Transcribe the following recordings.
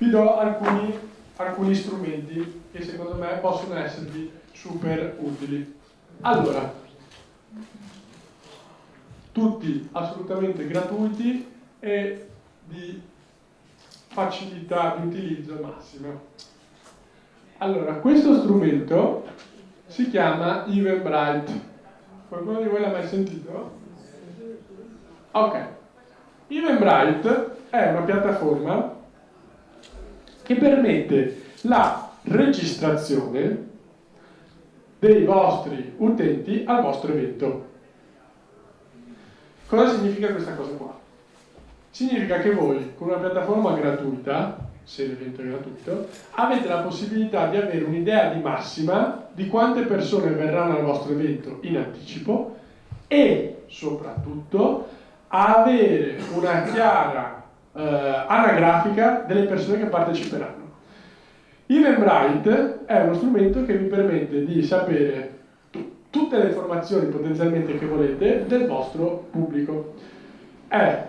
ti do alcuni strumenti che secondo me possono esservi super utili. Allora, tutti assolutamente gratuiti e di facilità di utilizzo massima. Allora, questo strumento si chiama Eventbrite. Qualcuno di voi l'ha mai sentito? Ok. Eventbrite è una piattaforma che permette la registrazione dei vostri utenti al vostro evento. Cosa significa questa cosa qua? Significa che voi, con una piattaforma gratuita, se l'evento è gratuito, avete la possibilità di avere un'idea di massima di quante persone verranno al vostro evento in anticipo e, soprattutto, avere una chiara anagrafica delle persone che parteciperanno. Eventbrite è uno strumento che vi permette di sapere tutte le informazioni potenzialmente che volete del vostro pubblico. È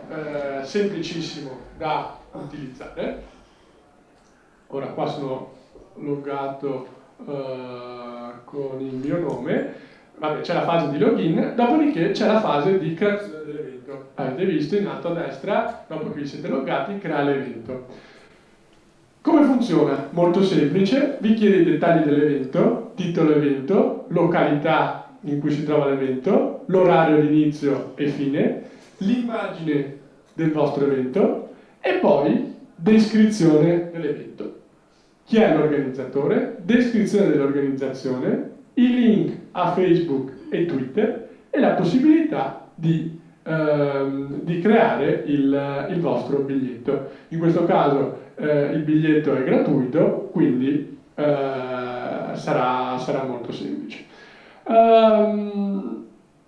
semplicissimo da utilizzare. Ora qua sono loggato con il mio nome. Vabbè, c'è la fase di login, dopodiché c'è la fase di creazione dell'evento. Avete visto in alto a destra, dopo che vi siete loggati, crea l'evento. Come funziona? Molto semplice, vi chiede i dettagli dell'evento, titolo evento, località in cui si trova l'evento, l'orario di inizio e fine, l'immagine del vostro evento e poi descrizione dell'evento. Chi è l'organizzatore? Descrizione dell'organizzazione, i link a Facebook e Twitter e la possibilità di creare il vostro biglietto. In questo caso il biglietto è gratuito, quindi sarà molto semplice.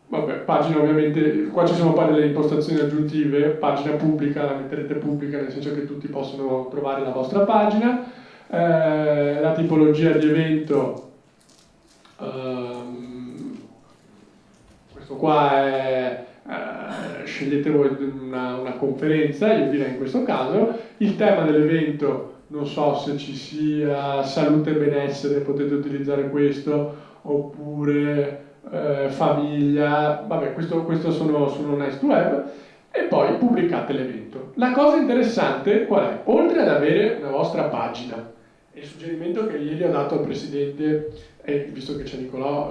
Vabbè, pagina ovviamente, qua ci sono poi delle impostazioni aggiuntive, pagina pubblica, la metterete pubblica nel senso che tutti possono trovare la vostra pagina, la tipologia di evento, questo qua è, scegliete voi una conferenza, io direi in questo caso, il tema dell'evento, non so se ci sia salute e benessere, potete utilizzare questo, oppure famiglia, vabbè, questo sono nice to have, e poi pubblicate l'evento. La cosa interessante qual è? Oltre ad avere una vostra pagina, e il suggerimento che ieri ho dato al presidente, e visto che c'è Nicolò,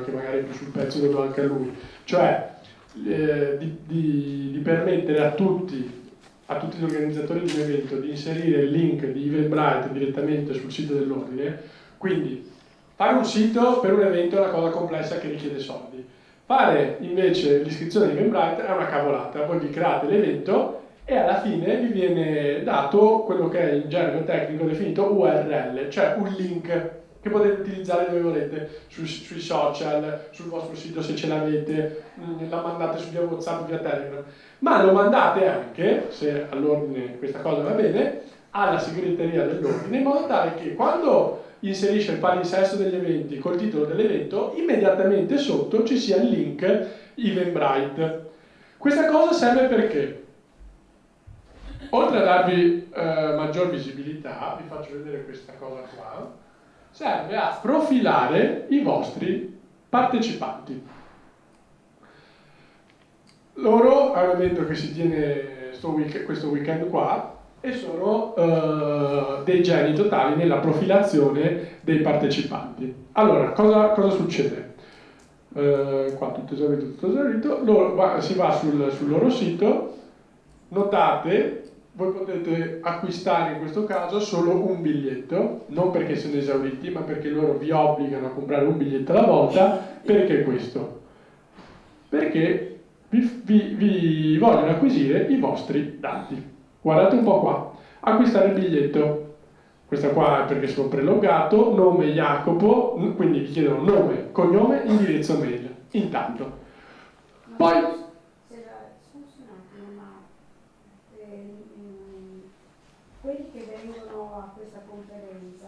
che magari più sul pezzo lo do anche a lui, cioè di permettere a tutti gli organizzatori di un evento di inserire il link di Eventbrite direttamente sul sito dell'ordine. Quindi fare un sito per un evento è una cosa complessa che richiede soldi. Fare invece l'iscrizione di Eventbrite è una cavolata. Voi vi create l'evento e alla fine vi viene dato quello che è in gergo tecnico definito URL, cioè un link che potete utilizzare dove volete, sui social, sul vostro sito se ce l'avete, la mandate su via WhatsApp, via Telegram, ma lo mandate anche, se all'ordine questa cosa va bene, alla segreteria dell'ordine, in modo tale che quando inserisce il palinsesto degli eventi col titolo dell'evento, immediatamente sotto ci sia il link Eventbrite. Questa cosa serve perché? Oltre a darvi maggior visibilità, vi faccio vedere questa cosa qua, serve a profilare i vostri partecipanti. Loro è un evento che si tiene questo weekend qua e sono dei geni totali nella profilazione dei partecipanti. Allora, cosa succede? Qua tutto esaurito. Si va sul loro sito, notate, voi potete acquistare in questo caso solo un biglietto, non perché sono esauriti, ma perché loro vi obbligano a comprare un biglietto alla volta. Perché questo? Perché vi vogliono acquisire i vostri dati. Guardate un po' qua, acquistare il biglietto. Questa qua è perché sono preloggato, nome Jacopo, quindi vi chiedono nome, cognome, indirizzo mail. Intanto. Poi quelli che vengono a questa conferenza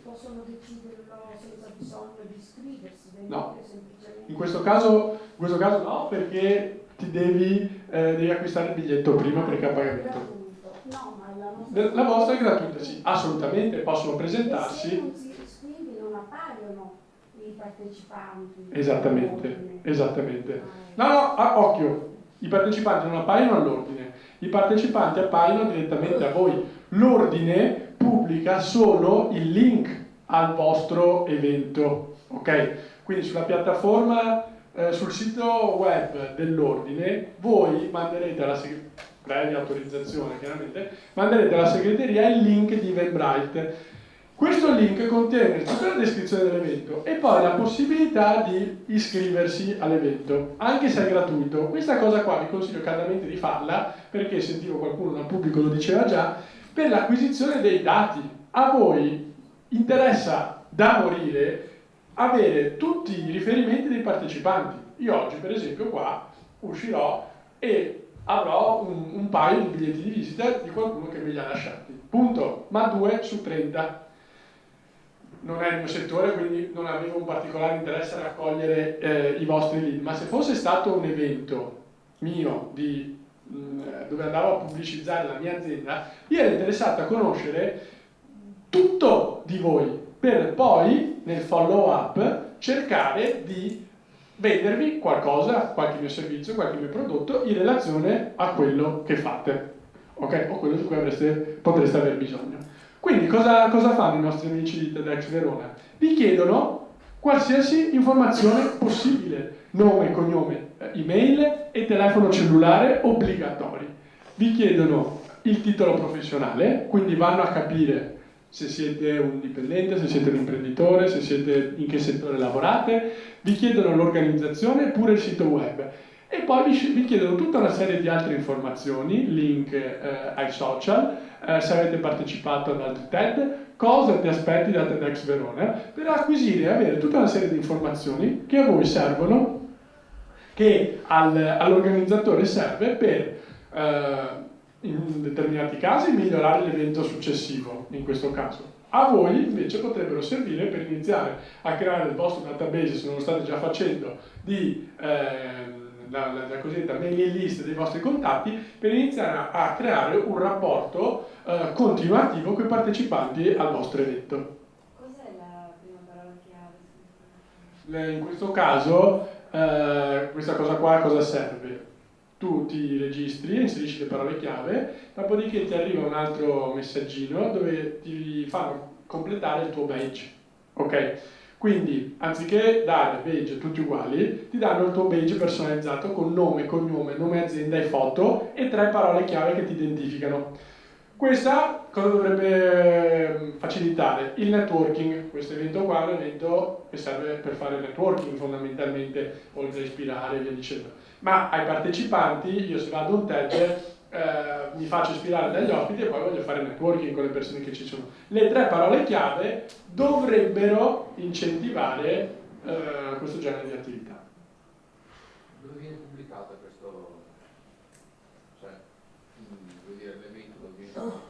possono deciderlo senza bisogno di iscriversi, no. Semplicemente... In questo caso no, perché devi acquistare il biglietto prima perché a pagamento. No, ma la vostra è gratuita, sì, assolutamente, possono presentarsi. E se non si iscrivi non appaiono i partecipanti. Esattamente, esattamente. No, occhio, i partecipanti non appaiono all'ordine, i partecipanti appaiono direttamente a voi. L'ordine pubblica solo il link al vostro evento, ok? Quindi sulla piattaforma, sul sito web dell'ordine, voi manderete alla segreteria, previa autorizzazione chiaramente, manderete alla segreteria il link di Eventbrite. Questo link contiene tutta la descrizione dell'evento e poi la possibilità di iscriversi all'evento, anche se è gratuito. Questa cosa qua vi consiglio caldamente di farla, perché sentivo qualcuno dal pubblico lo diceva già, per l'acquisizione dei dati. A voi interessa da morire avere tutti i riferimenti dei partecipanti. Io oggi, per esempio, qua uscirò e avrò un paio di biglietti di visita di qualcuno che me li ha lasciati. Punto. Ma 2 su 30. Non è il mio settore, quindi non avevo un particolare interesse a raccogliere i vostri lead, ma se fosse stato un evento mio dove andavo a pubblicizzare la mia azienda, io ero interessato a conoscere tutto di voi, per poi nel follow up cercare di vendervi qualcosa, qualche mio servizio, qualche mio prodotto in relazione a quello che fate, ok? O quello di cui potreste aver bisogno. Quindi cosa fanno i nostri amici di TEDx Verona? Vi chiedono qualsiasi informazione possibile, nome, cognome, email e telefono cellulare obbligatori. Vi chiedono il titolo professionale, quindi vanno a capire se siete un dipendente, se siete un imprenditore, se siete in che settore lavorate, vi chiedono l'organizzazione e pure il sito web. E poi vi chiedono tutta una serie di altre informazioni, link ai social, se avete partecipato ad altri TED, cosa ti aspetti da TEDx Verona, per acquisire e avere tutta una serie di informazioni che a voi servono, che all'organizzatore serve per, in determinati casi, migliorare l'evento successivo, in questo caso. A voi invece potrebbero servire per iniziare a creare il vostro database, se non lo state già facendo, di la cosiddetta mailing list dei vostri contatti, per iniziare a creare un rapporto continuativo con i partecipanti al vostro evento. Cos'è la prima parola chiave? In questo caso, questa cosa qua a cosa serve? Tu ti registri, inserisci le parole chiave, dopodiché ti arriva un altro messaggino dove ti fanno completare il tuo badge, ok? Quindi, anziché dare badge tutti uguali, ti danno il tuo badge personalizzato con nome, cognome, nome azienda e foto e 3 parole chiave che ti identificano. Questa cosa dovrebbe facilitare? Il networking. Questo evento qua è un evento che serve per fare networking fondamentalmente, oltre a ispirare e via dicendo. Ma ai partecipanti, io se vado a un TED, mi faccio ispirare dagli ospiti e poi voglio fare networking con le persone che ci sono. Le 3 parole chiave dovrebbero incentivare questo genere di attività. Dove viene pubblicata questo? Cioè, vuol dire l'evento dove viene pubblicato?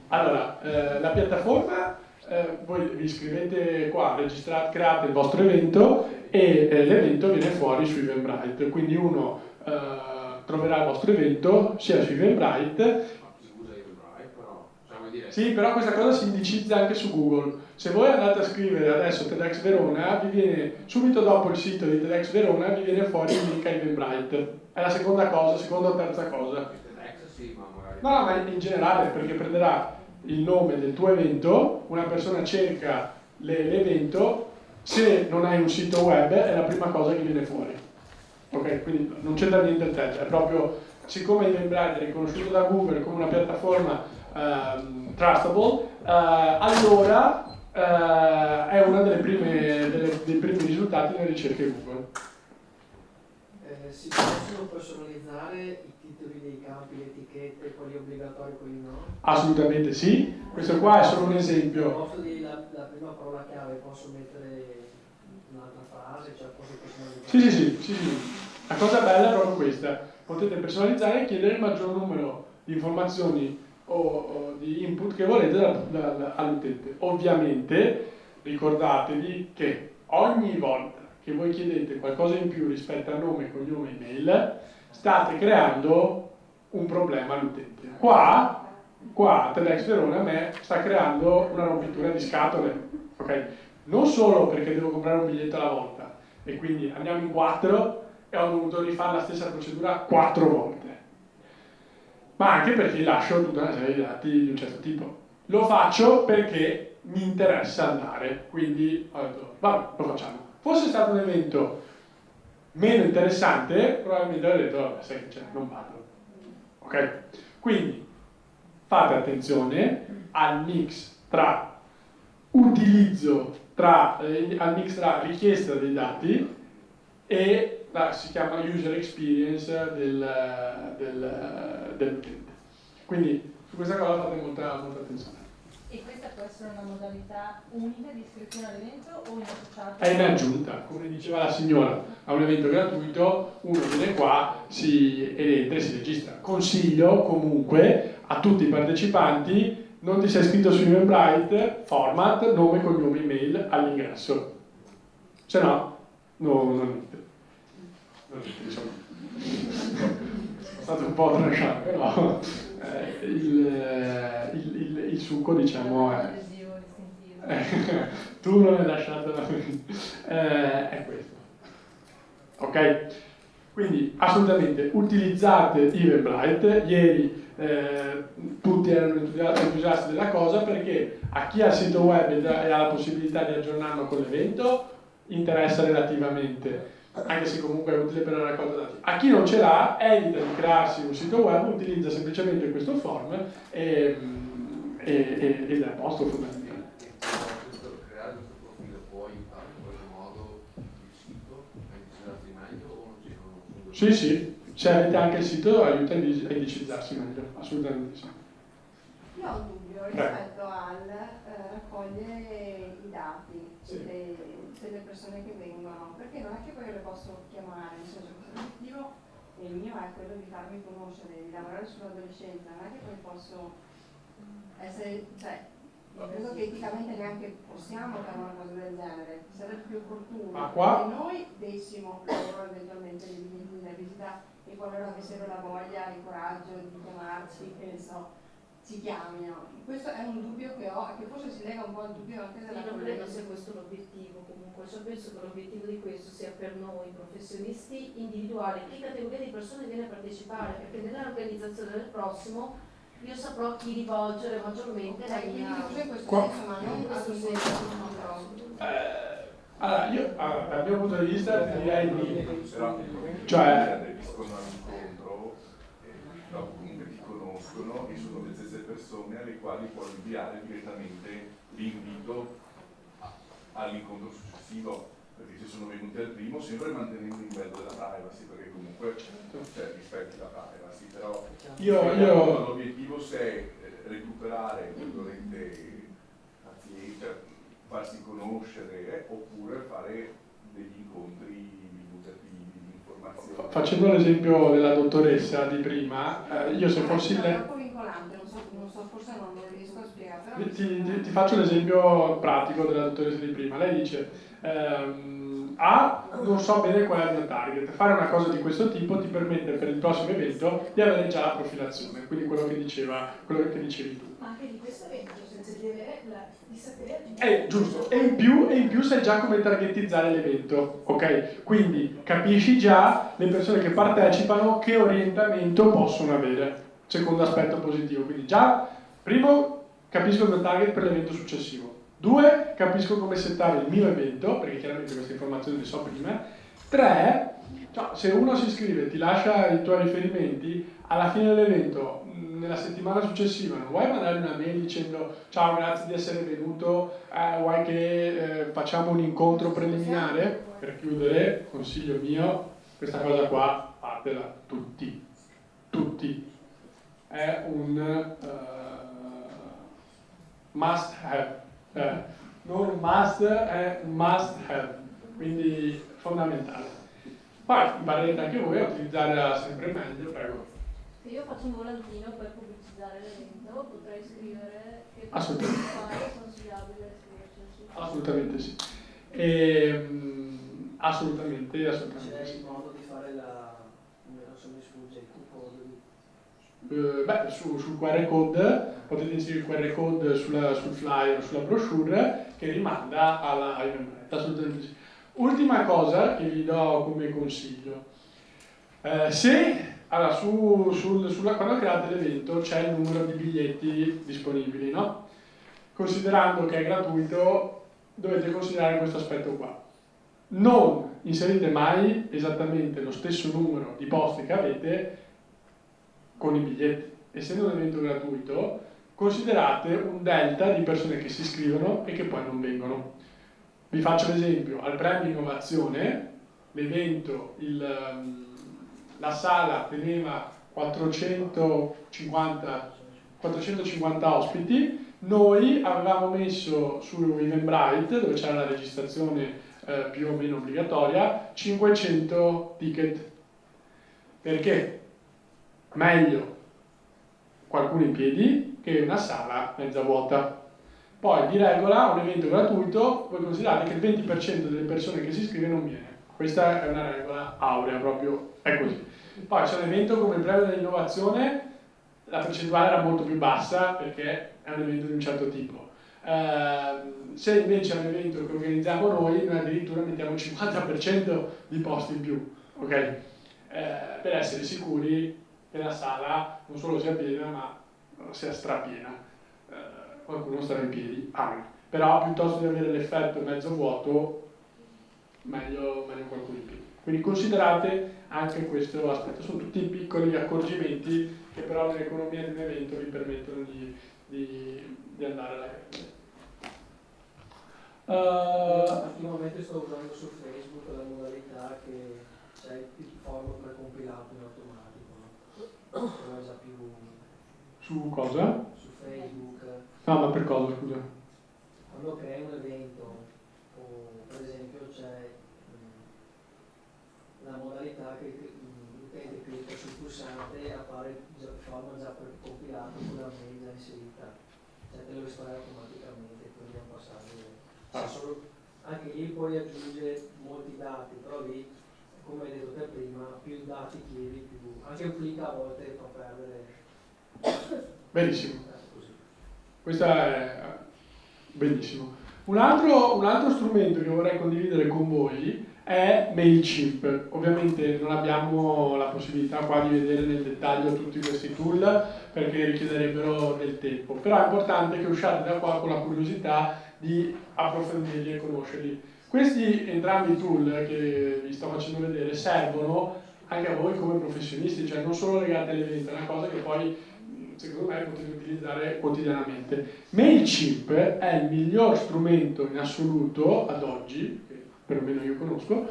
Allora, la piattaforma, voi vi iscrivete qua, registrate, create il vostro evento e l'evento viene fuori su Eventbrite, quindi uno troverà il vostro evento sia su Eventbrite. Si usa Eventbrite, però, cioè, vuol dire... Sì, però questa cosa si indicizza anche su Google. Se voi andate a scrivere adesso TEDx Verona, vi viene subito dopo il sito di TEDx Verona, vi viene fuori il link a Eventbrite. È la seconda cosa, seconda o terza cosa. TEDx sì, ma magari... No, ma in generale, perché prenderà il nome del tuo evento, una persona cerca l'evento, se non hai un sito web è la prima cosa che viene fuori. Ok, quindi non c'entra niente il TED, è proprio, siccome Eventbrite è riconosciuto da Google come una piattaforma trustable, allora è una dei primi risultati nelle ricerche Google. Si possono personalizzare i titoli dei campi, le etichette, quelli obbligatori, quelli no? Assolutamente sì, questo qua è solo un Al esempio. posto della prima parola chiave posso mettere un'altra frase, cioè posso personalizzare? Sì. La cosa bella è proprio questa, potete personalizzare e chiedere il maggior numero di informazioni o di input che volete all'utente. Ovviamente ricordatevi che ogni volta che voi chiedete qualcosa in più rispetto a nome, cognome e email, state creando un problema all'utente. Qua TEDx Verona a me sta creando una rompitura di scatole, ok? Non solo perché devo comprare un biglietto alla volta e quindi andiamo in 4 e ho dovuto rifare la stessa procedura 4 volte, ma anche perché lascio tutta una serie di dati di un certo tipo. Lo faccio perché mi interessa andare, quindi ho detto vabbè, lo facciamo. Fosse stato un evento meno interessante, probabilmente avrei detto vabbè, sai che c'è, non vado, ok? Quindi fate attenzione al mix tra utilizzo, al mix tra richiesta dei dati e si chiama user experience dell'utente. Quindi su questa cosa fate molta attenzione. E questa può essere una modalità unica di iscrizione all'evento o in associato? È in aggiunta, come diceva la signora, a un evento gratuito uno viene qua ed entra e si registra. Consiglio comunque a tutti i partecipanti: non ti sei iscritto su Eventbrite, format, nome, cognome, email all'ingresso, se no non entra. Insomma, è stato un po' trasciato, però il succo, diciamo, tu non hai lasciato è questo, ok? Quindi assolutamente utilizzate Eventbrite. Ieri tutti erano entusiasti della cosa, perché a chi ha il sito web e ha la possibilità di aggiornarlo con l'evento interessa relativamente, anche se comunque è utile per la raccolta dati. A chi non ce l'ha, evita di crearsi un sito web, utilizza semplicemente questo form ed è a posto fondamentalmente. Creare questo profilo può aiutare in qualche modo il sito a indicizzarsi meglio o non ci sono? Sì, se avete anche il sito aiuta a indicizzarsi meglio, assolutamente sì. Io ho un dubbio rispetto al raccogliere i dati delle persone che vengono, perché non è che poi io le posso chiamare, nel senso che l'obiettivo il mio è quello di farmi conoscere, di lavorare sull'adolescenza, non è che poi posso essere, cioè, credo che eticamente neanche possiamo fare una cosa del genere. Sarebbe più opportuno che noi dessimo loro eventualmente dei biglietti da visita e qualora avessero la voglia e il coraggio di chiamarci, che ne so, ci chiamino. Questo è un dubbio che ho, che forse si lega un po' al dubbio anche della non credo sia questo l'obiettivo comunque, cioè penso che l'obiettivo di questo sia per noi professionisti individuare che categoria di persone viene a partecipare, perché nell'organizzazione del prossimo io saprò chi rivolgere maggiormente la mia... in questo senso, ma non in questo senso. Allora, io dal mio punto di vista direi cioè aderiscono all'incontro, però comunque ti conoscono e sono le stesse persone alle quali puoi inviare direttamente l'invito all'incontro successivo, perché se sono venuti al primo, sempre mantenendo il livello della privacy, perché comunque rispetti la privacy, però l'obiettivo se è recuperare farsi conoscere oppure fare degli incontri divulgativi di informazioni. Facendo l'esempio della dottoressa di prima, io se fossi lei... È troppo vincolante, non so, forse non lo riesco a spiegare. Però... Ti faccio l'esempio pratico della dottoressa di prima. Lei dice, non so bene qual è il mio target. Fare una cosa di questo tipo ti permette per il prossimo evento di avere già la profilazione, quindi quello che dicevi tu. Ma anche di questo evento, senza di avere di sapere... Giusto, e in più sai già come targetizzare l'evento, ok? Quindi capisci già le persone che partecipano che orientamento possono avere, secondo aspetto positivo. Quindi già, primo, capisco il mio target per l'evento successivo. 2, capisco come settare il mio evento, perché chiaramente queste informazioni le so prima. 3, se uno si iscrive e ti lascia i tuoi riferimenti, alla fine dell'evento, nella settimana successiva, non vuoi mandare una mail dicendo ciao, grazie di essere venuto, vuoi che facciamo un incontro preliminare? Per chiudere, consiglio mio, questa cosa qua fatela tutti. È un must have. Non must, è must have, quindi fondamentale. Poi imparerete anche voi a utilizzare sempre meglio, prego. Se io faccio un volantino per pubblicizzare l'evento, potrei scrivere che Assolutamente. è consigliabile iscriverci. Assolutamente sì. Assolutamente C'è sì. il modo di fare non so, mi sfugge il coupon sul QR code, potete inserire il QR code sul flyer, sulla brochure, che rimanda all'eventbrite, assolutamente sì. Ultima cosa che vi do come consiglio, quando create l'evento c'è il numero di biglietti disponibili, no? Considerando che è gratuito, dovete considerare questo aspetto qua. Non inserite mai esattamente lo stesso numero di posti che avete con i biglietti. Essendo un evento gratuito, considerate un delta di persone che si iscrivono e che poi non vengono. Vi faccio l'esempio: al premio innovazione, l'evento, la sala teneva 450 ospiti, noi avevamo messo su Eventbrite, dove c'era la registrazione più o meno obbligatoria, 500 ticket. Perché? Meglio qualcuno in piedi che una sala mezza vuota. Poi di regola un evento gratuito, voi considerate che il 20% delle persone che si iscrive non viene. Questa è una regola aurea, proprio è così. Poi c'è un evento come il premio dell'innovazione, la percentuale era molto più bassa perché è un evento di un certo tipo. Se invece è un evento che organizziamo noi addirittura mettiamo il 50% di posti in più, ok? Per essere sicuri che la sala non solo sia piena ma sia strapiena. Qualcuno starà in piedi, però piuttosto di avere l'effetto mezzo vuoto, meglio qualcuno in piedi. Quindi considerate anche questo aspetto, sono tutti piccoli accorgimenti che però nell'economia di un evento vi permettono di andare alla grande. Ultimamente sto usando su Facebook la modalità che c'è il foglio precompilato in automatico, no? Non è già più... Su cosa? Su Facebook. No, ma per cosa, scusa? Quando crei un evento, o per esempio c'è la modalità che l'utente clicca sul pulsante e appare il foglio già precompilato con la mail già inserita. Cioè te lo restaura automaticamente, quindi è un passaggio... Anche lì poi aggiunge molti dati, però lì, come hai detto te prima, più dati chiedi, più anche un click a volte fa perdere. Benissimo. Questa è benissimo. Un altro strumento che vorrei condividere con voi è MailChimp. Ovviamente non abbiamo la possibilità qua di vedere nel dettaglio tutti questi tool perché richiederebbero del tempo, però è importante che usciate da qua con la curiosità di approfondirli e conoscerli. Questi entrambi i tool che vi sto facendo vedere servono anche a voi come professionisti, cioè non solo legati all'evento, è una cosa che poi secondo me potete utilizzare quotidianamente. MailChimp è il miglior strumento in assoluto ad oggi, che perlomeno io conosco,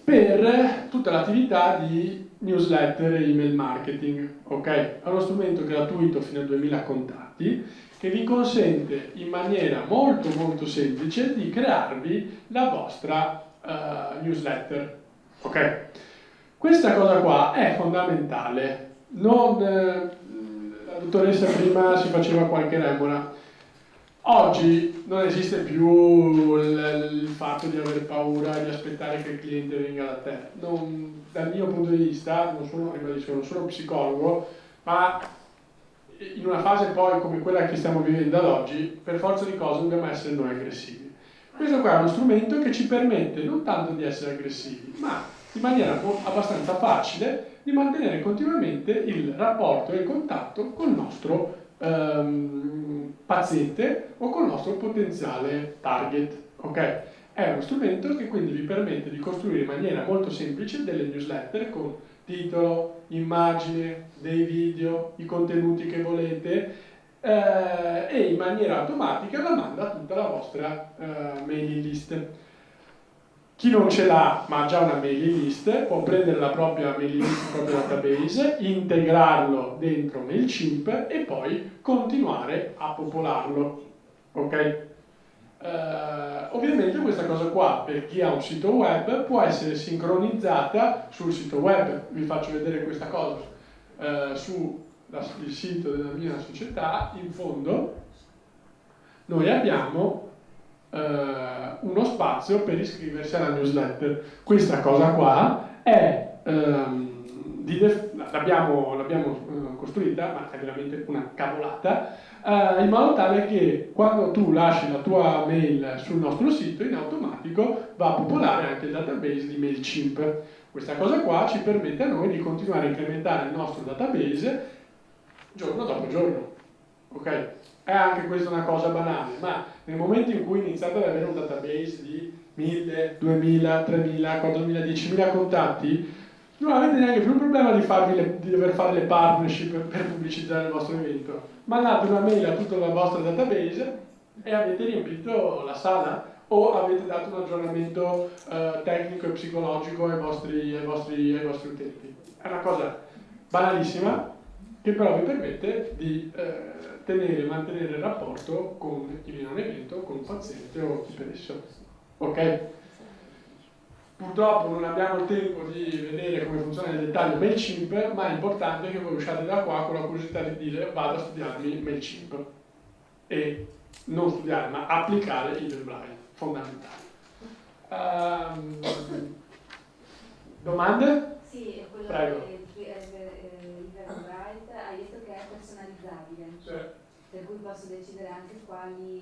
per tutta l'attività di newsletter e email marketing. Okay? È uno strumento gratuito fino a 2000 contatti che vi consente in maniera molto molto semplice di crearvi la vostra newsletter. Okay? Questa cosa qua è fondamentale. La dottoressa prima si faceva qualche remora. Oggi non esiste più il fatto di avere paura di aspettare che il cliente venga da te. Dal mio punto di vista, non sono psicologo, ma in una fase poi come quella che stiamo vivendo ad oggi, per forza di cose dobbiamo essere noi aggressivi. Questo qua è uno strumento che ci permette non tanto di essere aggressivi, ma in maniera abbastanza facile di mantenere continuamente il rapporto e il contatto con il nostro paziente o con il nostro potenziale target. Okay? È uno strumento che quindi vi permette di costruire in maniera molto semplice delle newsletter con titolo, immagine, dei video, i contenuti che volete e in maniera automatica la manda a tutta la vostra mailing list. Chi non ce l'ha ma ha già una mailing list può prendere la propria mailing list, il proprio database, integrarlo dentro MailChimp e poi continuare a popolarlo. Ok? Ovviamente questa cosa qua per chi ha un sito web può essere sincronizzata sul sito web. Vi faccio vedere questa cosa sul sito della mia società. In fondo noi abbiamo uno spazio per iscriversi alla newsletter. Questa cosa qua è l'abbiamo costruita, ma è veramente una cavolata, in modo tale che quando tu lasci la tua mail sul nostro sito, in automatico va a popolare anche il database di MailChimp. Questa cosa qua ci permette a noi di continuare a incrementare il nostro database giorno dopo giorno. Ok? È anche questa una cosa banale, ma nel momento in cui iniziate ad avere un database di 1000, 2000, 3000, 4000, 10.000 contatti, non avete neanche più il problema di dover fare le partnership per pubblicizzare il vostro evento. Mandate una mail a tutta la vostra database e avete riempito la sala, o avete dato un aggiornamento tecnico e psicologico ai vostri utenti. È una cosa banalissima che però vi permette di tenere e mantenere il rapporto con chi viene a un evento, con un paziente o chi per esso. Ok? Purtroppo non abbiamo il tempo di vedere come funziona nel dettaglio MailChimp, ma è importante che voi usciate da qua con la curiosità di dire vado a studiarmi MailChimp. E non studiare, ma applicare il Eventbrite, fondamentale. Domande? Sì, è quello Prego. il Eventbrite, hai detto che è personalizzabile. Sì. Per cui posso decidere anche quali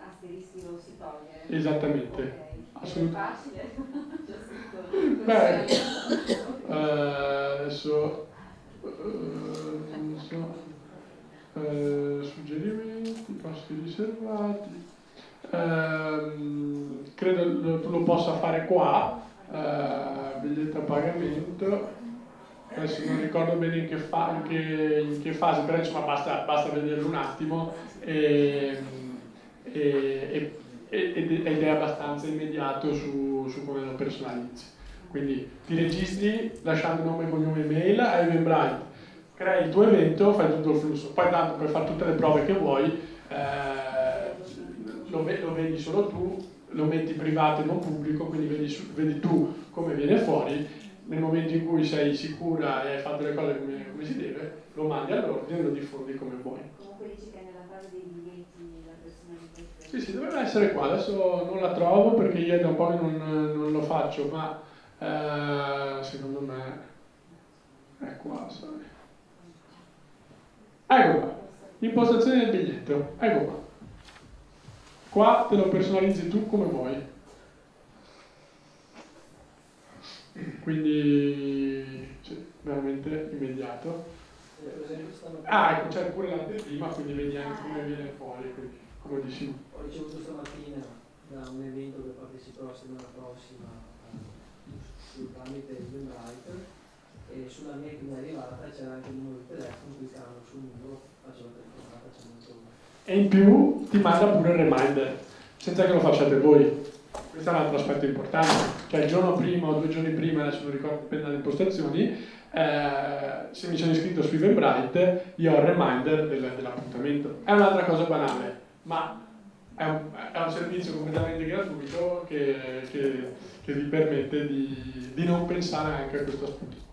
asterischi lo si toglie. Esattamente. Ok. Assolutamente. È facile? C'è scritto. Beh, adesso non so, suggerimenti, posti riservati. Credo tu lo possa fare qua, biglietto a pagamento. Adesso non ricordo bene in che fase, però insomma basta vederlo un attimo ed è abbastanza immediato su come lo personalizzi. Quindi ti registri lasciando nome, cognome e mail a Eventbrite, crei il tuo evento, fai tutto il flusso, poi tanto per fare tutte le prove che vuoi lo vedi solo tu, lo metti privato e non pubblico, quindi vedi tu come viene fuori. Nel momento in cui sei sicura e hai fatto le cose come si deve, lo mandi all'ordine e lo diffondi come vuoi. Comunque dici che nella fase dei biglietti la personalizzazione. Sì, doveva essere qua, adesso non la trovo perché io da un po' che non lo faccio, ma secondo me è qua, sai. Ecco qua, impostazione del biglietto, ecco qua. Qua te lo personalizzi tu come vuoi. Quindi sì, veramente immediato. Ecco, c'è pure l'anteprima, quindi vedi anche come viene fuori, quindi comodissimo. Ho ricevuto stamattina da un evento che parteciperò la settimana prossima tramite Eventbrite, e sulla mail che mi è arrivata c'era anche il numero di telefono, cliccando sul numero faccio la telefonata, c'è molto. E in più ti manda pure il reminder, senza che lo facciate voi. Questo è un altro aspetto importante, cioè il giorno prima o 2 giorni prima, adesso non ricordo appena le impostazioni, se mi sono iscritto su Eventbrite io ho il reminder dell'appuntamento. È un'altra cosa banale, ma è un servizio completamente gratuito che vi permette di non pensare anche a questo aspetto.